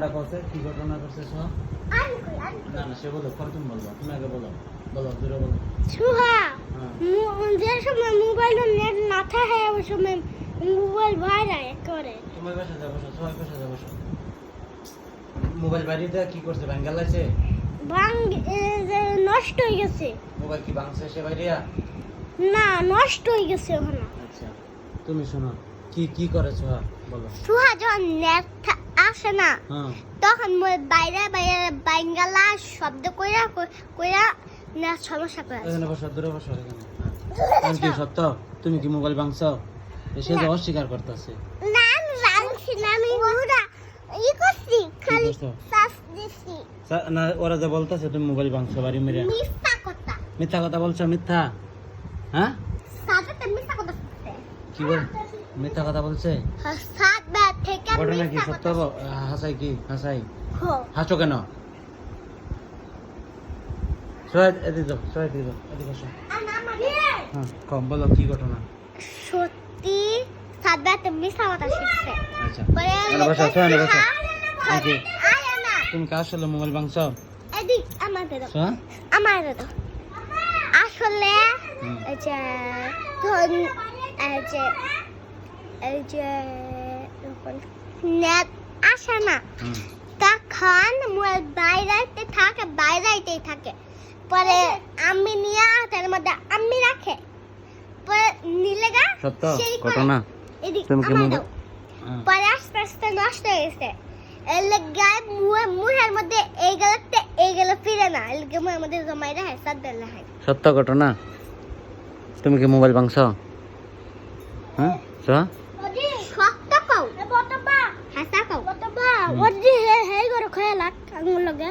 কি ঘটনা করছে সোহা? না না সে বলো, পরে তুমি বলবো, তুমি আগে বলো, বলো জোরে বলো। সোহা যে সময় মোবাইলে নেট না থাকে ওই সময় মোবাইল ভাইরাই করে। তোমার পাশে যাবো, সোহার পাশে যাবো। মোবাইল বাড়িতে কি করছে? ভাঙ্গা লাগছে? নষ্ট হয়ে গেছে। মোবাইল কি ভাঙছে সে বাইরিয়া? না, নষ্ট হয়ে গেছে ওখানে। আচ্ছা তুমি শোনো, কি কি করে সোহা বলো। সোহা যখন নেট আসে না হ্যাঁ তখন বাইরে বাইরে বাঙ্গালা শব্দ কইরা কইরা নেট সমস্যা করে। এখানে বসো, দূরে বসো এখানে। আর কি সত্য? তুমি কি মোবাইল ভাঙছো? সে যে অস্বীকার করতেছে। না আমি ভাঙছি না, আমি পুরা ই করছি, খালি করছো? সাস দিছি। না ওরা যে বলতেছে তুমি মোবাইল ভাঙছো বাড়ি মেরে। মিথ্যা কথা। মিথ্যা কথা বলছো? মিথ্যা? হ্যাঁ সাদাতে মিথ্যা কথা বলছে। কি বল? মিথ্যা কথা বলছে? সাত বার থেকে ঘটনা কি মিথ্যা সত্য? কথা। হাসাই কি হাসাই? হো হাসো কেন? সোহাদ এদিকে যাও, সোহাদ এদিকে যাও, এদিকে আসো। হ্যাঁ কম বলো কি ঘটনা। সত্যি সাত বারতে মিথ্যা কথা শিখছে। আচ্ছা পরে এখানে বসো, সোহাদ বসো। আরে না তুমি কি আসলে মোবাইল ভাঙছো? এদিক আমাদের দাও, সোহা আমাদের দাও। আসলে এই যে ধন এই যে নেট আসে না তখন মোবাইল বাইরেতে থাকে, বাইরেতেই থাকে। পরে আমি নিয়ে হাতের মধ্যে আমি রাখে, পরে নিলে গা সত্য সেই করে। ঘটনা? এদিক তুমি কি আমার মোবাইল দাও। পরে আস্তে আস্তে নষ্ট হয়ে গেছে। এর লেগে মুহের মধ্যে এই গেলে ফিরে না, এর লেগে মুহের মধ্যে জমাই রাখে, সাত বেলা রাখে। সত্য ঘটনা? তুমি কি মোবাইল ভাঙছো? হ্যাঁ সোহা সত্য কও, হাসা কও, ওদি হে হে করে খয়া লাগ আঙুল লগে।